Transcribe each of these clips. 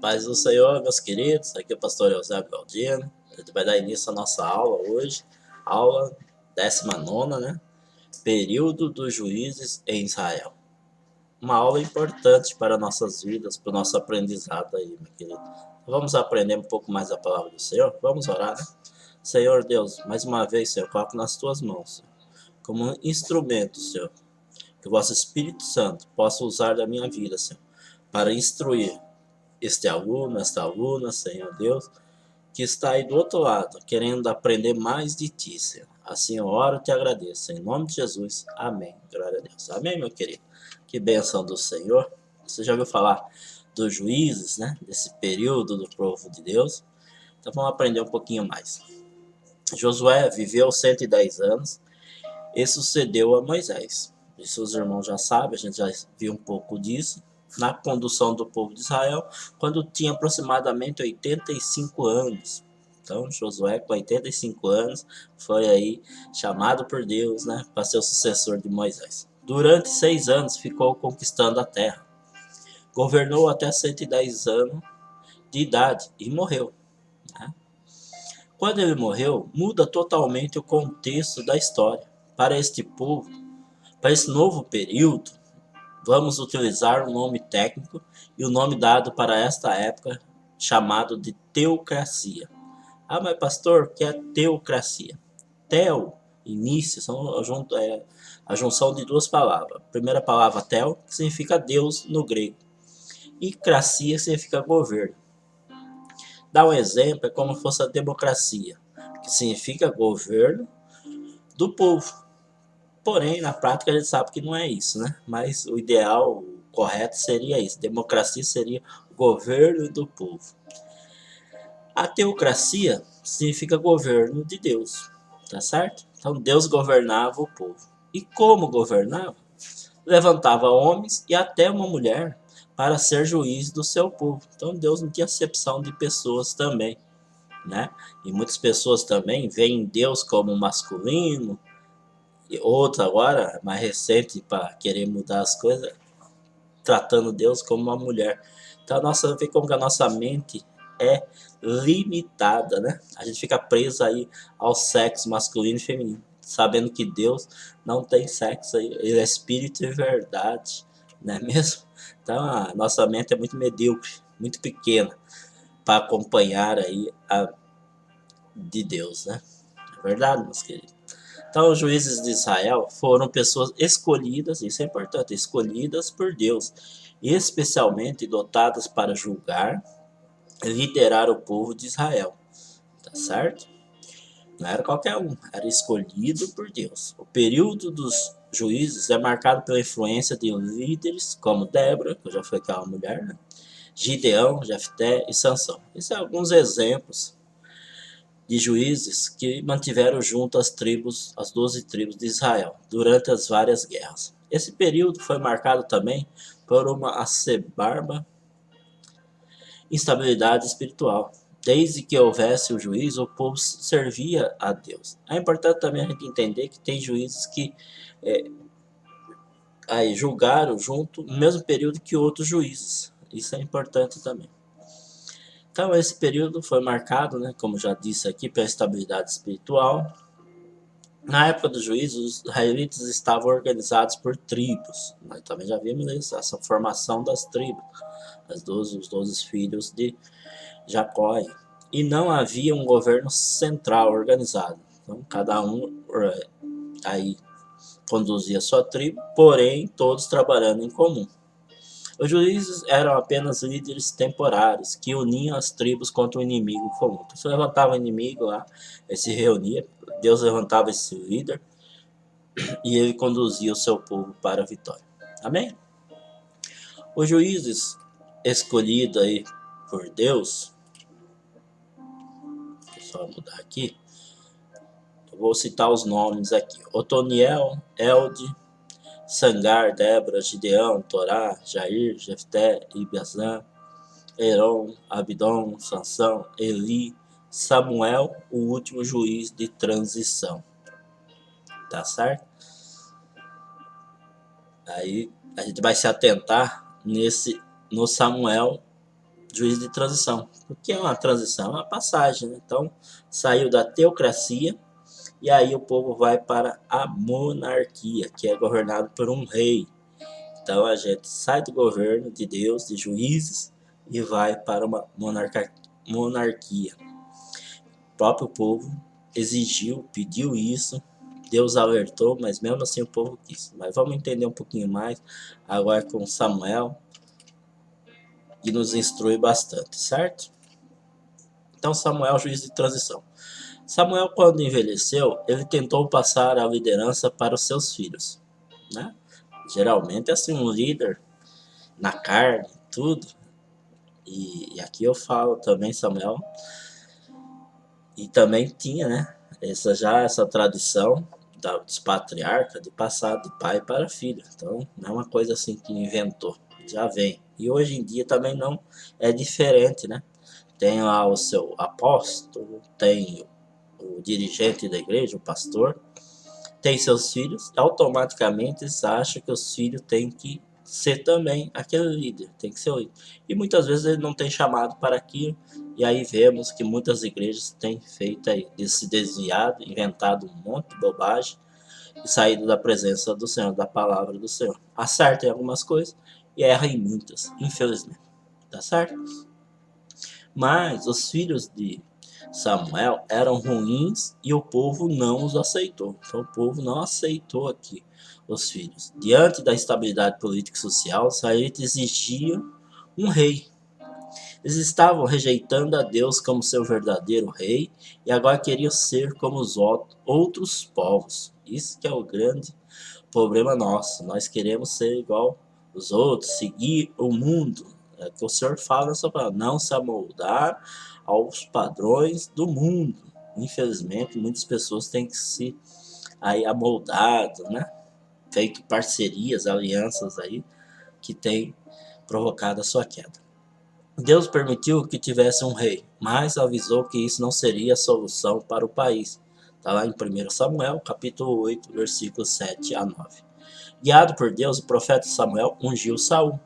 Paz do Senhor, meus queridos. Aqui é o pastor Eusébio Galdino. A gente vai dar início à nossa aula hoje. Aula 19ª, né? Período dos juízes em Israel. Uma aula importante para nossas vidas, para o nosso aprendizado aí, meu querido. Vamos aprender um pouco mais a palavra do Senhor? Vamos orar, né? Senhor Deus, mais uma vez, Senhor, coloco nas tuas mãos, Senhor, como um instrumento, Senhor, que o vosso Espírito Santo possa usar da minha vida, Senhor, para instruir este aluno, esta aluna, Senhor Deus, que está aí do outro lado, querendo aprender mais de Ti, Senhor. Assim eu oro e te agradeço. Em nome de Jesus. Amém. Glória a Deus. Amém, meu querido. Que bênção do Senhor. Você já ouviu falar dos juízes, né? Desse período do povo de Deus. Então vamos aprender um pouquinho mais. Josué viveu 110 anos e sucedeu a Moisés. Isso os irmãos já sabem, a gente já viu um pouco disso. Na condução do povo de Israel, quando tinha aproximadamente 85 anos. Então, Josué, com 85 anos, foi aí chamado por Deus, né, para ser o sucessor de Moisés. Durante 6 anos, ficou conquistando a terra. Governou até 110 anos de idade e morreu. Né? Quando ele morreu, muda totalmente o contexto da história. Para este povo, para esse novo período, vamos utilizar o nome técnico e o nome dado para esta época, chamado de teocracia. Ah, mas pastor, o que é teocracia? Teo, início, a junção de duas palavras. A primeira palavra, teo, que significa Deus no grego. E cracia significa governo. Dá um exemplo, é como se fosse a democracia, que significa governo do povo. Porém, na prática, a gente sabe que não é isso, né? Mas o ideal, o correto seria isso. Democracia seria o governo do povo. A teocracia significa governo de Deus, tá certo? Então, Deus governava o povo. E como governava? Levantava homens e até uma mulher para ser juiz do seu povo. Então, Deus não tinha acepção de pessoas também, né? E muitas pessoas também veem Deus como masculino, e outro agora, mais recente, para querer mudar as coisas, tratando Deus como uma mulher. Então, vê como que a nossa mente é limitada, né? A gente fica preso aí ao sexo masculino e feminino, sabendo que Deus não tem sexo, ele é espírito e verdade, não é mesmo? Então, a nossa mente é muito medíocre, muito pequena para acompanhar aí a de Deus, né? É verdade, meus queridos. Então, os juízes de Israel foram pessoas escolhidas, isso é importante, escolhidas por Deus, especialmente dotadas para julgar e liderar o povo de Israel, tá certo? Não era qualquer um, era escolhido por Deus. O período dos juízes é marcado pela influência de líderes como Débora, que já foi aquela mulher, né? Gideão, Jefté e Sansão. Esses são alguns exemplos de juízes que mantiveram junto as 12 tribos de Israel, durante as várias guerras. Esse período foi marcado também por uma acebarba instabilidade espiritual. Desde que houvesse o juízo, o povo servia a Deus. É importante também a gente entender que tem juízes que aí julgaram junto no mesmo período que outros juízes. Isso é importante também. Então, esse período foi marcado, né, como já disse aqui, pela estabilidade espiritual. Na época dos juízos, os israelitas estavam organizados por tribos. Nós também já vimos isso, essa formação das tribos, os 12 filhos de Jacó. E não havia um governo central organizado. Então, cada um aí conduzia sua tribo, porém, todos trabalhando em comum. Os juízes eram apenas líderes temporários que uniam as tribos contra o inimigo comum. Então, se levantava o inimigo lá, ele se reunia, Deus levantava esse líder e ele conduzia o seu povo para a vitória. Amém? Os juízes escolhidos aí por Deus, deixa eu só mudar aqui, eu vou citar os nomes aqui: Otoniel, Elde, Sangar, Débora, Gideão, Torá, Jair, Jefté, Ibiasã, Heron, Abidom, Sansão, Eli, Samuel, o último juiz de transição. Tá certo? Aí a gente vai se atentar no Samuel juiz de transição. O que é uma transição? É uma passagem, né? Então, saiu da teocracia e aí o povo vai para a monarquia, que é governado por um rei. Então, a gente sai do governo de Deus, de juízes, e vai para uma monarquia. O próprio povo exigiu, pediu isso, Deus alertou, mas mesmo assim o povo quis. Mas vamos entender um pouquinho mais agora com Samuel, que nos instrui bastante, certo? Então, Samuel, juiz de transição. Samuel, quando envelheceu, ele tentou passar a liderança para os seus filhos, né? Geralmente, assim, um líder na carne, tudo. E aqui eu falo também, Samuel, e também tinha, né? Essa tradição dos patriarcas de passar de pai para filho. Então, não é uma coisa assim que inventou, já vem. E hoje em dia também não é diferente, né? Tem lá o seu apóstolo, tem o dirigente da igreja, o pastor, tem seus filhos, automaticamente eles acham que os filhos têm que ser também aquele líder, tem que ser o líder. E muitas vezes ele não tem chamado para aquilo, e aí vemos que muitas igrejas têm feito aí, se desviado, inventado um monte de bobagem e saído da presença do Senhor, da palavra do Senhor. Acerta em algumas coisas e erra em muitas, infelizmente. Tá certo? Mas os filhos de Samuel eram ruins e o povo não os aceitou. Então o povo não aceitou aqui os filhos. Diante da instabilidade política e social, os israelitas exigiam um rei. Eles estavam rejeitando a Deus como seu verdadeiro rei e agora queriam ser como os outros povos. Isso que é o grande problema nosso. Nós queremos ser igual os outros, seguir o mundo. É que o Senhor fala nessa palavra, não se amoldar aos padrões do mundo. Infelizmente, muitas pessoas têm que se aí amoldado, né? Feito parcerias, alianças aí que tem provocado a sua queda. Deus permitiu que tivesse um rei, mas avisou que isso não seria a solução para o país. Está lá em 1 Samuel, capítulo 8, versículos 7 a 9. Guiado por Deus, o profeta Samuel ungiu Saul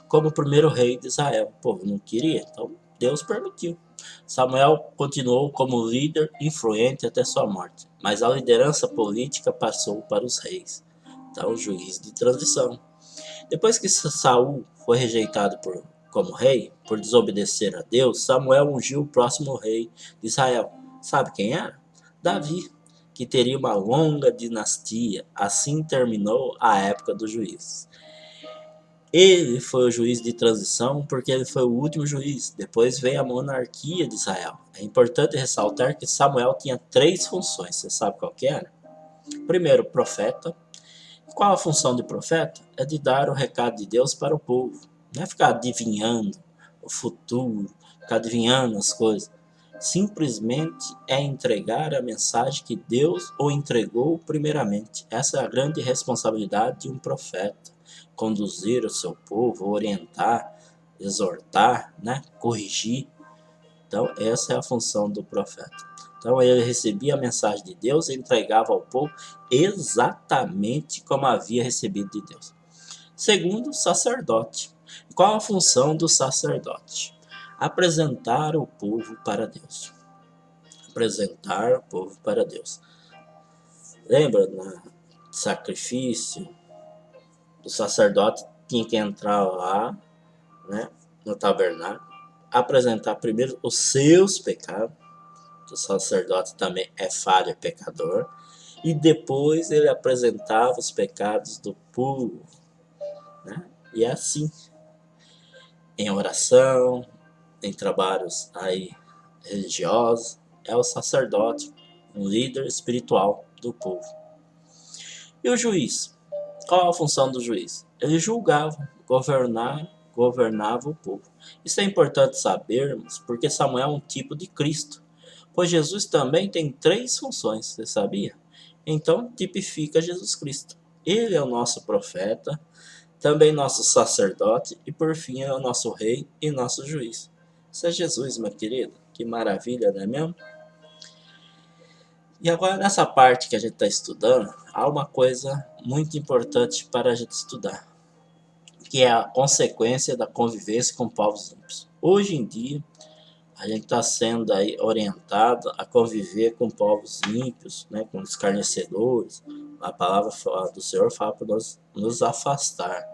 como o primeiro rei de Israel. O povo não queria, então Deus permitiu. Samuel continuou como líder influente até sua morte, mas a liderança política passou para os reis. Então, juiz de transição. Depois que Saul foi rejeitado como rei, por desobedecer a Deus, Samuel ungiu o próximo rei de Israel. Sabe quem era? Davi, que teria uma longa dinastia. Assim terminou a época dos juízes. Ele foi o juiz de transição porque ele foi o último juiz. Depois veio a monarquia de Israel. É importante ressaltar que Samuel tinha 3 funções. Você sabe qual que era? Primeiro, profeta. Qual a função de profeta? É de dar o recado de Deus para o povo. Não é ficar adivinhando o futuro, ficar adivinhando as coisas. Simplesmente é entregar a mensagem que Deus o entregou primeiramente. Essa é a grande responsabilidade de um profeta. Conduzir o seu povo, orientar, exortar, né? Corrigir. Então, essa é a função do profeta. Então, ele recebia a mensagem de Deus e entregava ao povo exatamente como havia recebido de Deus. Segundo, sacerdote. Qual a função do sacerdote? Apresentar o povo para Deus. Apresentar o povo para Deus. Lembra no sacrifício? O sacerdote tinha que entrar lá, né, no tabernáculo, apresentar primeiro os seus pecados. O sacerdote também é falho, é pecador. E depois ele apresentava os pecados do povo, né? E é assim, em oração, em trabalhos aí religiosos, é o sacerdote, um líder espiritual do povo. E o juiz? Qual a função do juiz? Ele julgava, governava o povo. Isso é importante sabermos, porque Samuel é um tipo de Cristo, pois Jesus também tem 3 funções, você sabia? Então, tipifica Jesus Cristo. Ele é o nosso profeta, também nosso sacerdote e, por fim, é o nosso rei e nosso juiz. Isso é Jesus, meu querido. Que maravilha, não é mesmo? E agora, nessa parte que a gente está estudando, há uma coisa muito importante para a gente estudar, que é a consequência da convivência com povos ímpios. Hoje em dia, a gente está sendo aí orientado a conviver com povos ímpios, né, com escarnecedores. A palavra do Senhor fala para nós nos afastar.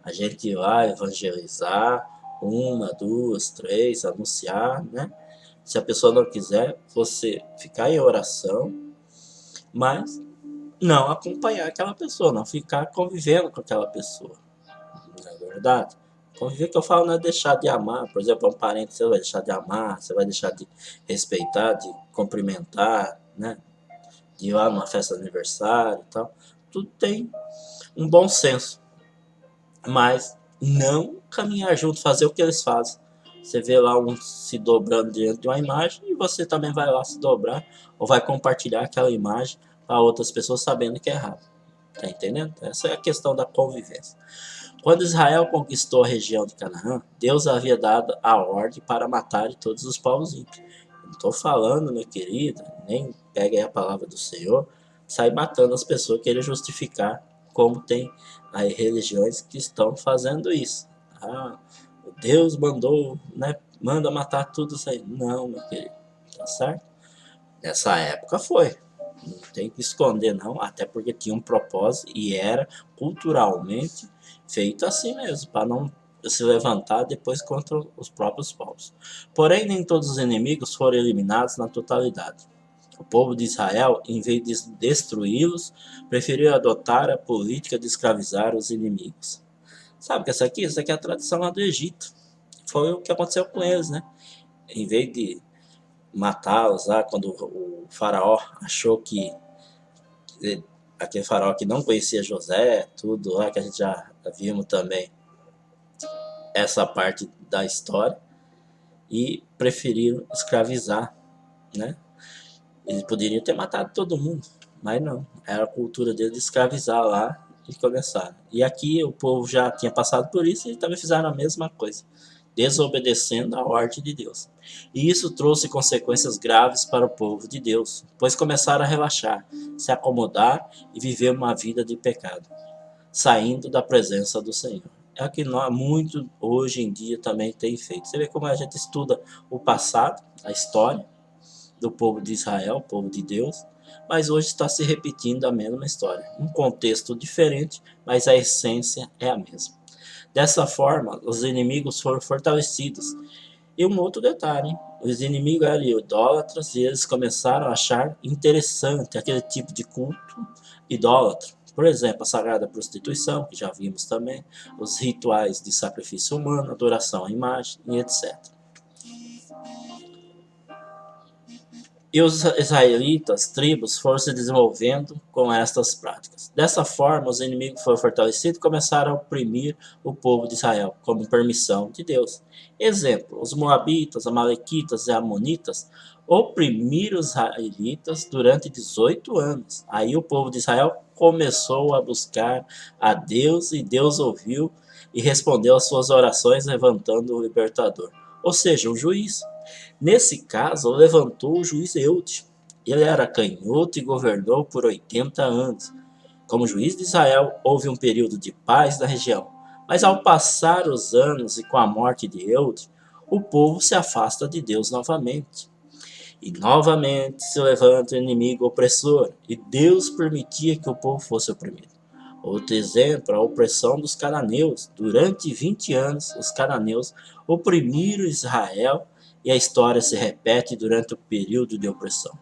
A gente vai evangelizar, uma, duas, três, anunciar, né? Se a pessoa não quiser, você ficar em oração, mas não acompanhar aquela pessoa, não ficar convivendo com aquela pessoa. Não é verdade? Conviver que eu falo não é deixar de amar. Por exemplo, um parente você vai deixar de amar, você vai deixar de respeitar, de cumprimentar, né? De ir lá numa festa de aniversário e tal. Tudo tem um bom senso. Mas não caminhar junto, fazer o que eles fazem. Você vê lá um se dobrando diante de uma imagem e você também vai lá se dobrar ou vai compartilhar aquela imagem para outras pessoas sabendo que é errado. Tá entendendo? Essa é a questão da convivência. Quando Israel conquistou a região de Canaã, Deus havia dado a ordem para matar todos os povos ímpios. Não estou falando, meu querido, nem pegue aí a palavra do Senhor, sai matando as pessoas, querer justificar como tem aí religiões que estão fazendo isso. Ah, Deus mandou, né, manda matar tudo isso aí. Não, meu querido, tá certo? Nessa época foi. Não tem que esconder, não, até porque tinha um propósito e era culturalmente feito assim mesmo, para não se levantar depois contra os próprios povos. Porém, nem todos os inimigos foram eliminados na totalidade. O povo de Israel, em vez de destruí-los, preferiu adotar a política de escravizar os inimigos. Sabe o que é isso aqui? Isso aqui é a tradição lá do Egito. Foi o que aconteceu com eles, né? Em vez de matá-los lá, quando o faraó achou que aquele faraó que não conhecia José, tudo lá que a gente já vimos também essa parte da história, e preferiram escravizar, né? Eles poderiam ter matado todo mundo, mas não, era a cultura deles de escravizar lá e começaram. E aqui o povo já tinha passado por isso e também fizeram a mesma coisa, desobedecendo a ordem de Deus. E isso trouxe consequências graves para o povo de Deus, pois começaram a relaxar, se acomodar e viver uma vida de pecado, saindo da presença do Senhor. É o que nós, muito hoje em dia também tem feito. Você vê como a gente estuda o passado, a história do povo de Israel, o povo de Deus, mas hoje está se repetindo a mesma história. Um contexto diferente, mas a essência é a mesma. Dessa forma, os inimigos foram fortalecidos. E um outro detalhe, hein? Os inimigos eram idólatras e eles começaram a achar interessante aquele tipo de culto idólatra. Por exemplo, a sagrada prostituição, que já vimos também, os rituais de sacrifício humano, adoração à imagem e etc. E os israelitas, tribos, foram se desenvolvendo com estas práticas. Dessa forma, os inimigos foram fortalecidos e começaram a oprimir o povo de Israel, como permissão de Deus. Exemplo, os moabitas, amalequitas e amonitas oprimiram os israelitas durante 18 anos. Aí o povo de Israel começou a buscar a Deus e Deus ouviu e respondeu às suas orações, levantando o libertador, ou seja, o juiz. Nesse caso, levantou o juiz Eude. Ele era canhoto e governou por 80 anos. Como juiz de Israel, houve um período de paz na região. Mas ao passar os anos e com a morte de Eude, o povo se afasta de Deus novamente. E novamente se levanta o inimigo opressor, e Deus permitia que o povo fosse oprimido. Outro exemplo, a opressão dos cananeus. Durante 20 anos, os cananeus oprimiram Israel e a história se repete durante o período de opressão.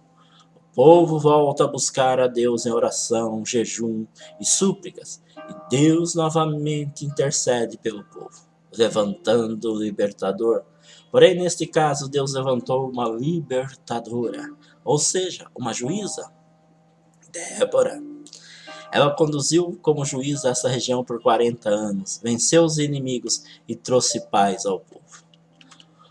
O povo volta a buscar a Deus em oração, jejum e súplicas, e Deus novamente intercede pelo povo, levantando o libertador. Porém, neste caso, Deus levantou uma libertadora, ou seja, uma juíza, Débora. Ela conduziu como juíza essa região por 40 anos, venceu os inimigos e trouxe paz ao povo.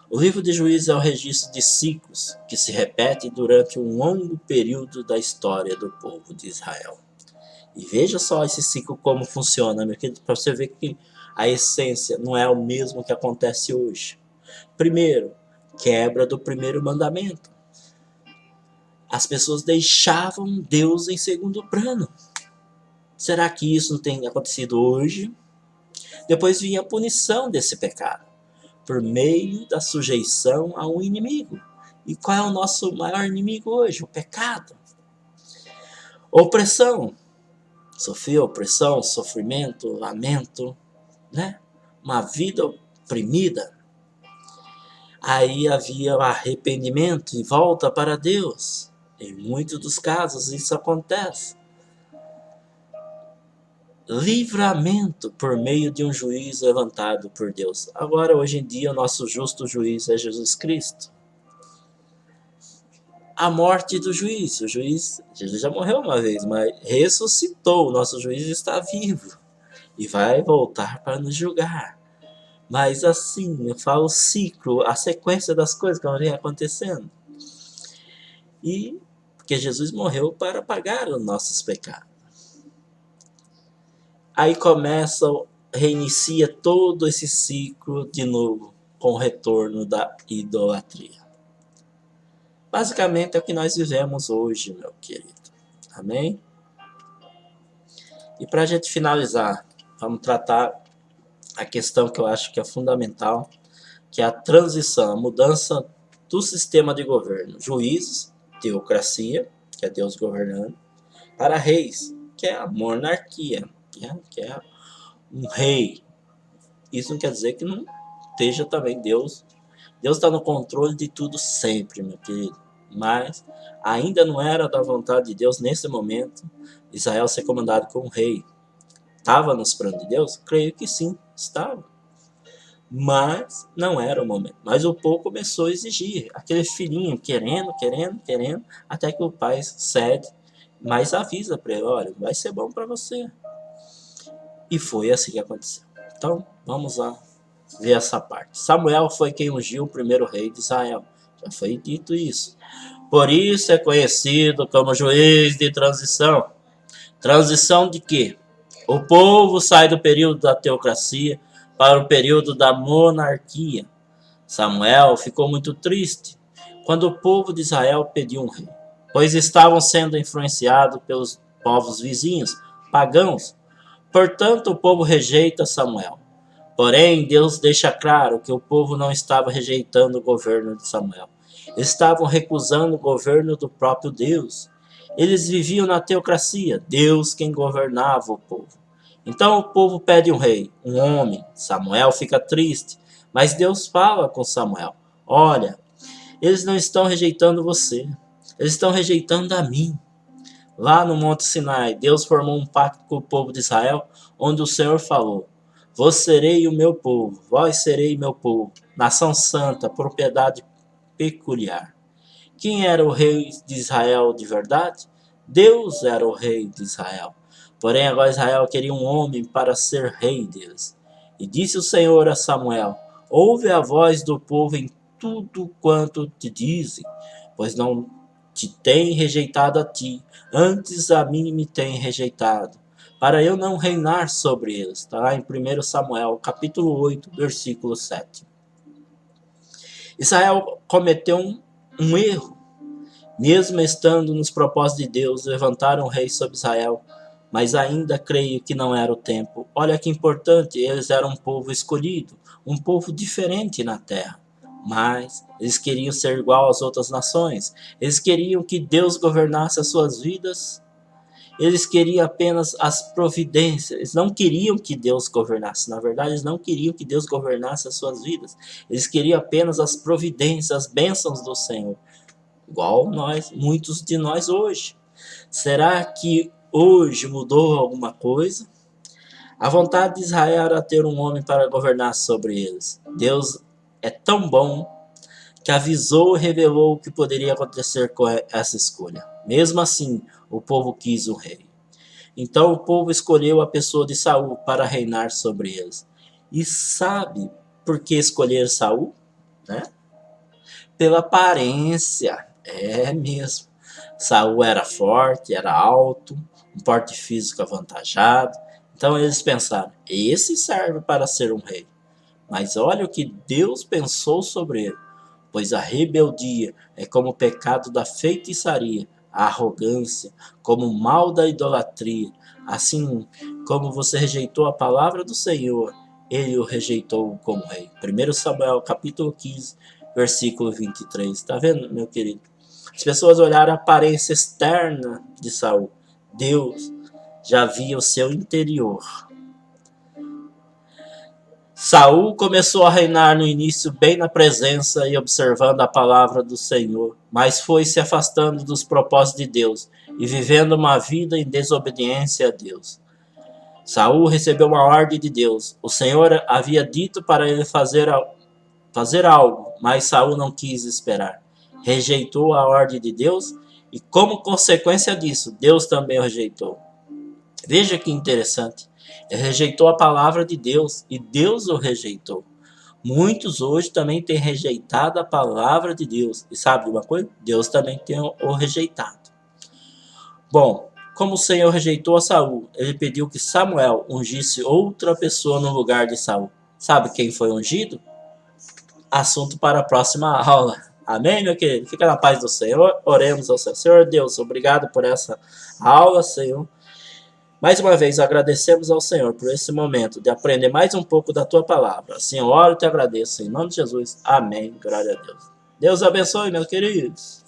O livro de Juízes é o registro de ciclos que se repetem durante um longo período da história do povo de Israel. E veja só esse ciclo como funciona, meu querido, para você ver que a essência não é o mesmo que acontece hoje. Primeiro, quebra do primeiro mandamento. As pessoas deixavam Deus em segundo plano. Será que isso não tem acontecido hoje? Depois vinha a punição desse pecado, por meio da sujeição a um inimigo. E qual é o nosso maior inimigo hoje? O pecado. Opressão. Sofrer opressão, sofrimento, lamento, né? Uma vida oprimida. Aí havia arrependimento e volta para Deus. Em muitos dos casos isso acontece. Livramento por meio de um juiz levantado por Deus. Agora, hoje em dia, o nosso justo juiz é Jesus Cristo. A morte do juiz. O juiz, Jesus já morreu uma vez, mas ressuscitou. O nosso juiz está vivo e vai voltar para nos julgar. Mas assim, eu falo o ciclo, a sequência das coisas que vão acontecendo. E porque Jesus morreu para pagar os nossos pecados. Aí reinicia todo esse ciclo de novo, com o retorno da idolatria. Basicamente é o que nós vivemos hoje, meu querido. Amém? E para a gente finalizar, vamos tratar a questão que eu acho que é fundamental, que é a transição, a mudança do sistema de governo. Juízes, teocracia, que é Deus governando, para reis, que é a monarquia, que é um rei. Isso não quer dizer que não esteja também Deus. Deus está no controle de tudo sempre, meu querido. Mas ainda não era da vontade de Deus, nesse momento, Israel ser comandado como rei. Estava nos planos de Deus? Creio que sim, estava. Mas não era o momento. Mas o povo começou a exigir. Aquele filhinho querendo, até que o pai cede, mas avisa para ele, olha, vai ser bom para você. E foi assim que aconteceu. Então, vamos lá ver essa parte. Samuel foi quem ungiu o primeiro rei de Israel. Já foi dito isso. Por isso é conhecido como juiz de transição. Transição de quê? O povo sai do período da teocracia para o período da monarquia. Samuel ficou muito triste quando o povo de Israel pediu um rei, pois estavam sendo influenciados pelos povos vizinhos, pagãos. Portanto, o povo rejeita Samuel. Porém, Deus deixa claro que o povo não estava rejeitando o governo de Samuel. Estavam recusando o governo do próprio Deus. Eles viviam na teocracia, Deus quem governava o povo. Então o povo pede um rei, um homem. Samuel fica triste, mas Deus fala com Samuel: olha, eles não estão rejeitando você, eles estão rejeitando a mim. Lá no Monte Sinai, Deus formou um pacto com o povo de Israel, onde o Senhor falou: vós serei o meu povo, vós serei meu povo, nação santa, propriedade peculiar. Quem era o rei de Israel de verdade? Deus era o rei de Israel. Porém, agora Israel queria um homem para ser rei deles. E disse o Senhor a Samuel: ouve a voz do povo em tudo quanto te dizem, pois não te tem rejeitado a ti, antes a mim me tem rejeitado, para eu não reinar sobre eles. Está lá em 1 Samuel, capítulo 8, versículo 7. Israel cometeu um erro. Mesmo estando nos propósitos de Deus, levantaram um rei sobre Israel, mas ainda creio que não era o tempo. Olha que importante, eles eram um povo escolhido, um povo diferente na terra. Mas eles queriam ser igual às outras nações. Eles queriam que Deus governasse as suas vidas. Eles queriam apenas as providências. Eles não queriam que Deus governasse. Na verdade, eles não queriam que Deus governasse as suas vidas. Eles queriam apenas as providências, as bênçãos do Senhor. Igual nós, muitos de nós hoje. Será que hoje mudou alguma coisa? A vontade de Israel era ter um homem para governar sobre eles. Deus é tão bom que avisou e revelou o que poderia acontecer com essa escolha. Mesmo assim, o povo quis um rei. Então o povo escolheu a pessoa de Saul para reinar sobre eles. E sabe por que escolher Saul? Né? Pela aparência. É mesmo. Saul era forte, era alto, um porte físico avantajado. Então eles pensaram: esse serve para ser um rei. Mas olha o que Deus pensou sobre ele. Pois a rebeldia é como o pecado da feitiçaria, a arrogância como o mal da idolatria, Assim como você rejeitou a palavra do Senhor, ele o rejeitou como rei. 1 Samuel capítulo 15, versículo 23. Está vendo, meu querido? As pessoas olharam a aparência externa de Saul. Deus já via o seu interior. Saul começou a reinar no início bem na presença e observando a palavra do Senhor, mas foi se afastando dos propósitos de Deus e vivendo uma vida em desobediência a Deus. Saul recebeu uma ordem de Deus. O Senhor havia dito para ele fazer algo, mas Saul não quis esperar. Rejeitou a ordem de Deus e, como consequência disso, Deus também o rejeitou. Veja que interessante. Ele rejeitou a palavra de Deus e Deus o rejeitou. Muitos hoje também têm rejeitado a palavra de Deus. E sabe de uma coisa? Deus também tem o rejeitado. Bom, como o Senhor rejeitou a Saul, ele pediu que Samuel ungisse outra pessoa no lugar de Saul. Sabe quem foi ungido? Assunto para a próxima aula. Amém, meu querido? Fica na paz do Senhor. Oremos ao Senhor. Senhor Deus, obrigado por essa aula, Senhor. Mais uma vez, agradecemos ao Senhor por esse momento de aprender mais um pouco da Tua Palavra. Senhor, eu te agradeço em nome de Jesus. Amém. Glória a Deus. Deus abençoe, meus queridos.